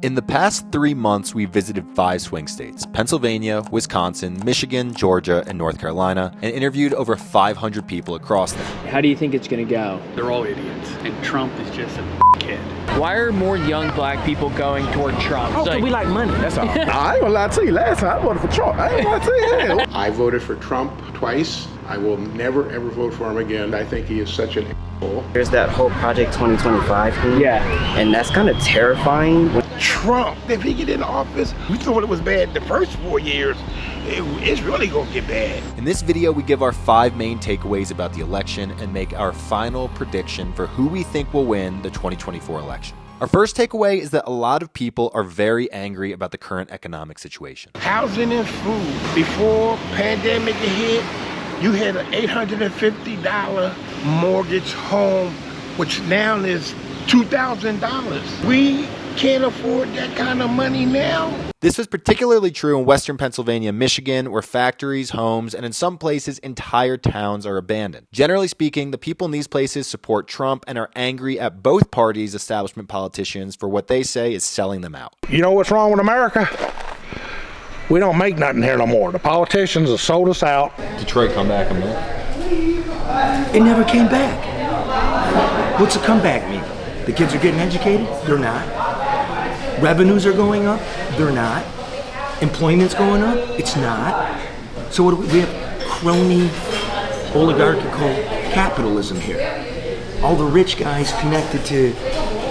In the past 3 months, we visited 5 swing states: Pennsylvania, Wisconsin, Michigan, Georgia, and North Carolina, and interviewed over 500 people across them. How do you think it's going to go? They're all idiots, and Trump is just a kid. Why are more young black people going toward Trump? Oh, we like money, that's all. I ain't gonna lie to you, last time I voted for Trump. I ain't gonna tell you. I voted for Trump twice. I will never ever vote for him again. I think he is such an asshole. There's that whole Project 2025 thing. Yeah. And that's kind of terrifying. Trump, if he get in office, we thought it was bad the first 4 years. It's really gonna get bad. In this video, we give our 5 main takeaways about the election and make our final prediction for who we think will win the 2024 election. Our first takeaway is that a lot of people are very angry about the current economic situation. Housing and food. Before pandemic hit, you had an $850 mortgage home, which now is $2,000. We can't afford that kind of money now. This was particularly true in western Pennsylvania and Michigan, where factories, homes, and in some places, entire towns are abandoned. Generally speaking, the people in these places support Trump and are angry at both parties' establishment politicians for what they say is selling them out. You know what's wrong with America? We don't make nothing here no more. The politicians have sold us out. Detroit come back a minute. It never came back. What's a comeback mean? The kids are getting educated? They're not. Revenues are going up? They're not. Employment's going up? It's not. So what do we have? Crony oligarchical capitalism here. All the rich guys connected to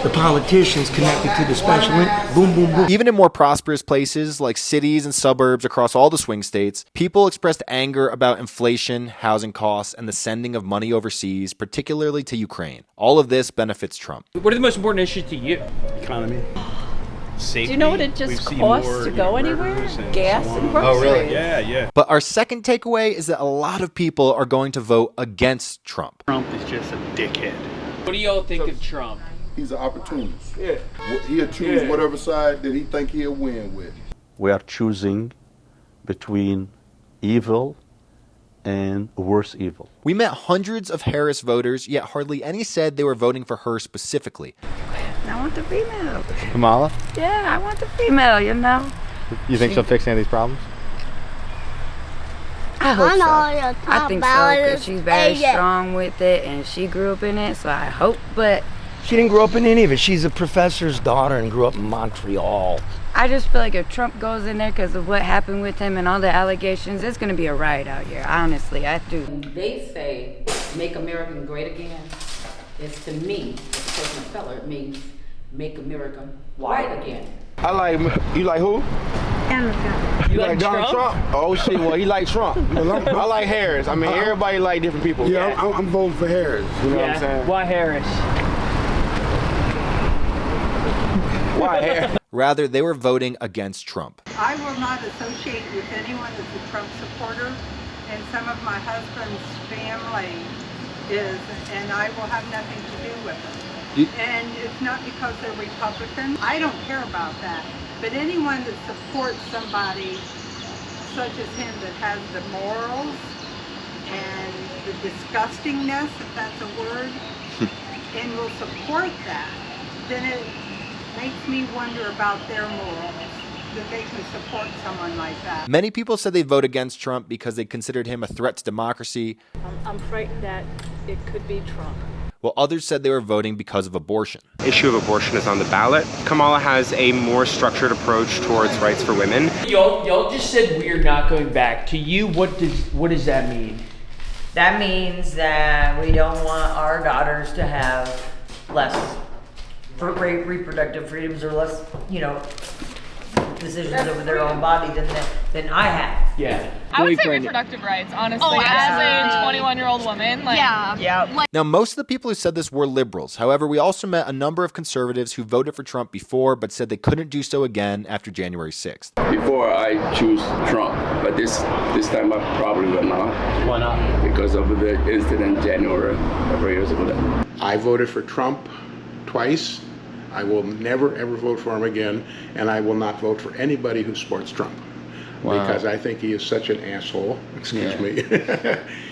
the politicians, connected to the special, boom, boom, boom. Even in more prosperous places like cities and suburbs across all the swing states, people expressed anger about inflation, housing costs, and the sending of money overseas, particularly to Ukraine. All of this benefits Trump. What are the most important issues to you? Economy. Safety. Do you know what it just costs to go anywhere? Gas and groceries. Oh, really? Yeah. But our second takeaway is that a lot of people are going to vote against Trump. Trump is just a dickhead. What do y'all think of Trump? He's an opportunist. Yeah. He'll choose whatever side that he think he'll win with. We are choosing between evil and worse evil. We met hundreds of Harris voters, yet hardly any said they were voting for her specifically. I want the female. Kamala? Yeah, I want the female, you know. You think she'll fix any of these problems? I hope so. I think so, because she's very strong with it, and she grew up in it, so I hope, but... She didn't grow up in any of it. She's a professor's daughter and grew up in Montreal. I just feel like if Trump goes in there because of what happened with him and all the allegations, it's going to be a riot out here. Honestly, I do. When they say, make America great again, it's to me, as a person of color, it means make America white again. You like who? You like Donald Trump? Oh shit, well he like Trump. I like Harris. I mean, everybody like different people. Yeah, I'm voting for Harris. You know what I'm saying? Why Harris? Why Harris? Rather, they were voting against Trump. I will not associate with anyone that's a Trump supporter, and some of my husband's family is, and I will have nothing to do with them. And it's not because they're Republican. I don't care about that. But anyone that supports somebody such as him that has the morals and the disgustingness, if that's a word, and will support that, then it makes me wonder about their morals, that they can support someone like that. Many people said they'd vote against Trump because they considered him a threat to democracy. I'm frightened that it could be Trump. While others said they were voting because of abortion. The issue of abortion is on the ballot. Kamala has a more structured approach towards rights for women. Y'all just said we're not going back. To you, what does that mean? That means that we don't want our daughters to have less reproductive freedoms or less, decisions over their own body than I have. Yeah. I would say reproductive rights, honestly, as a 21-year-old woman. Now, most of the people who said this were liberals. However, we also met a number of conservatives who voted for Trump before, but said they couldn't do so again after January 6th. Before I choose Trump, but this time I probably will not. Why not? Because of the incident in January, several years ago. I voted for Trump twice. I will never ever vote for him again, and I will not vote for anybody who supports Trump. Wow. Because I think he is such an asshole, excuse me,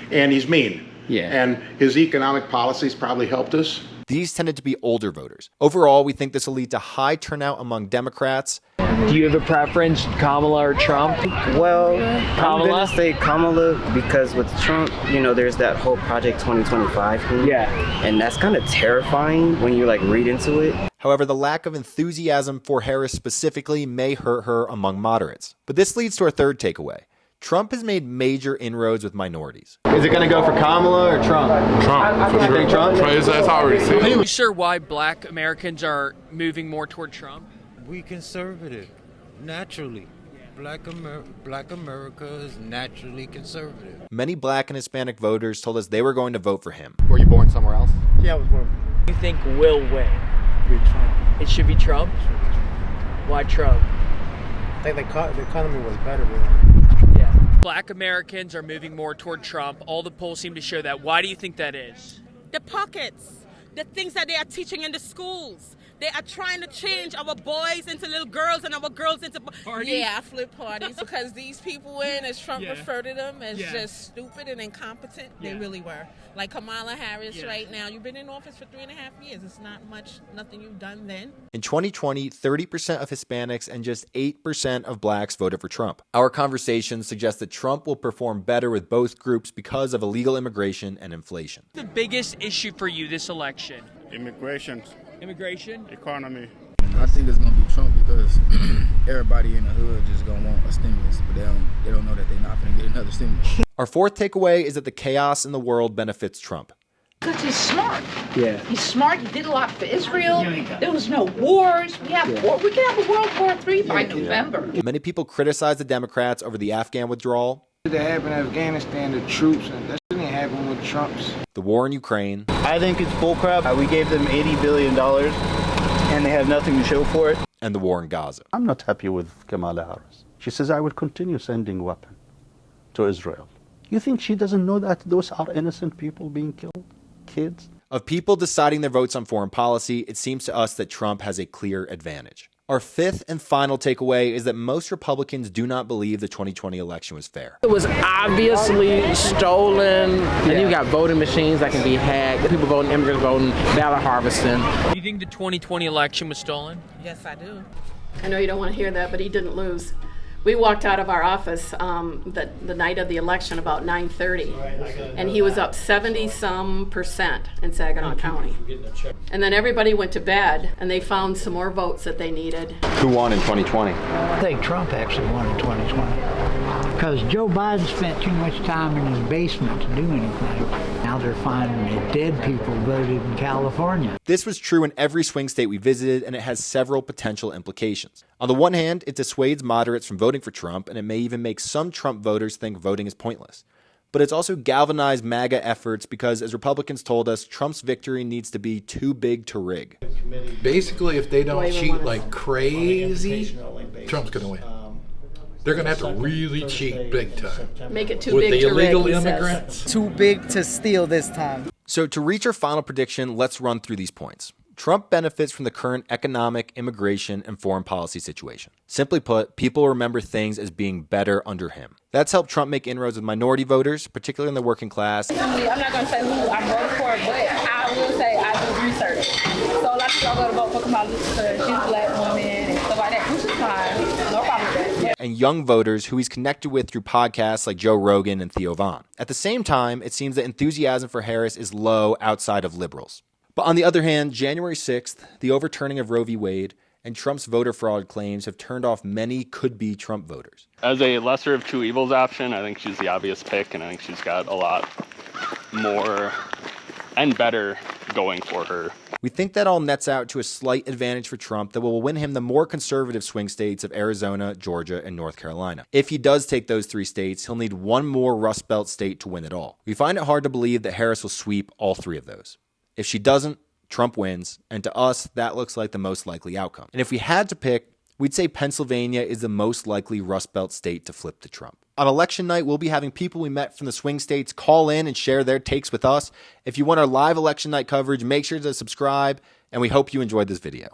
and he's mean. Yeah. And his economic policies probably helped us. These tended to be older voters. Overall, we think this will lead to high turnout among Democrats. Do you have a preference, Kamala or Trump? Well, Kamala? I'm gonna say Kamala because with Trump, there's that whole Project 2025 thing. Yeah. And that's kind of terrifying when you read into it. However, the lack of enthusiasm for Harris specifically may hurt her among moderates. But this leads to our third takeaway. Trump has made major inroads with minorities. Is it going to go for Kamala or Trump? Trump, for sure. Think Trump? That's already said. Are you sure why black Americans are moving more toward Trump? We conservative, naturally. Black America is naturally conservative. Many black and Hispanic voters told us they were going to vote for him. Were you born somewhere else? Yeah, I was born. You think will win? Trump. It should be Trump? Why Trump? I think the economy was better with him. Black Americans are moving more toward Trump. All the polls seem to show that. Why do you think that is? The pockets, the things that they are teaching in the schools. They are trying to change our boys into little girls and our girls into parties. Yeah, I flip parties because these people win, as Trump referred to them, as just stupid and incompetent. They really were. Like Kamala Harris right now, you've been in office for 3.5 years. It's not much, nothing you've done then. In 2020, 30% of Hispanics and just 8% of blacks voted for Trump. Our conversations suggest that Trump will perform better with both groups because of illegal immigration and inflation. The biggest issue for you this election? Immigration. Immigration? Economy. I think it's gonna be Trump because everybody in the hood just gonna want a stimulus, but they don't know that they're not gonna get another stimulus. Our fourth takeaway is that the chaos in the world benefits Trump. Because he's smart. Yeah. He's smart. He did a lot for Israel. There was no wars. We can have a World War III by November. Many people criticize the Democrats over the Afghan withdrawal. That happened in Afghanistan, the troops, and that didn't happen with Trump's. The war in Ukraine. I think it's bullcrap. We gave them $80 billion, and they have nothing to show for it. And the war in Gaza. I'm not happy with Kamala Harris. She says, I will continue sending weapons to Israel. You think she doesn't know that those are innocent people being killed? Kids? Of people deciding their votes on foreign policy, it seems to us that Trump has a clear advantage. Our fifth and final takeaway is that most Republicans do not believe the 2020 election was fair. It was obviously stolen, and you got voting machines that can be hacked, people voting, immigrants voting, ballot harvesting. Do you think the 2020 election was stolen? Yes, I do. I know you don't want to hear that, but he didn't lose. We walked out of our office the night of the election about 9:30, and he was up 70-some% in Saginaw County. And then everybody went to bed, and they found some more votes that they needed. Who won in 2020? I think Trump actually won in 2020 because Joe Biden spent too much time in his basement to do anything. Now they're finding that dead people voted in California. This was true in every swing state we visited, and it has several potential implications. On the one hand, it dissuades moderates from voting for Trump, and it may even make some Trump voters think voting is pointless. But it's also galvanized MAGA efforts because, as Republicans told us, Trump's victory needs to be too big to rig. Basically, if they don't cheat like crazy, Trump's going to win. They're going to have to really cheat big time. Make it too big to rig, with the illegal immigrants. Too big to steal this time. So to reach our final prediction, let's run through these points. Trump benefits from the current economic, immigration, and foreign policy situation. Simply put, people remember things as being better under him. That's helped Trump make inroads with minority voters, particularly in the working class. I'm not going to say who I voted for, but I will say I do research. So a lot of people go to vote for Kamala because she's a black woman and stuff like that, which is fine. No problem with that. And young voters who he's connected with through podcasts like Joe Rogan and Theo Vaughn. At the same time, it seems that enthusiasm for Harris is low outside of liberals. But on the other hand, January 6th, the overturning of Roe v. Wade, and Trump's voter fraud claims have turned off many could-be Trump voters. As a lesser of two evils option, I think she's the obvious pick, and I think she's got a lot more and better going for her. We think that all nets out to a slight advantage for Trump that will win him the more conservative swing states of Arizona, Georgia, and North Carolina. If he does take those three states, he'll need one more Rust Belt state to win it all. We find it hard to believe that Harris will sweep all three of those. If she doesn't, Trump wins, and to us, that looks like the most likely outcome. And if we had to pick, we'd say Pennsylvania is the most likely Rust Belt state to flip to Trump. On election night, we'll be having people we met from the swing states call in and share their takes with us. If you want our live election night coverage, make sure to subscribe, and we hope you enjoyed this video.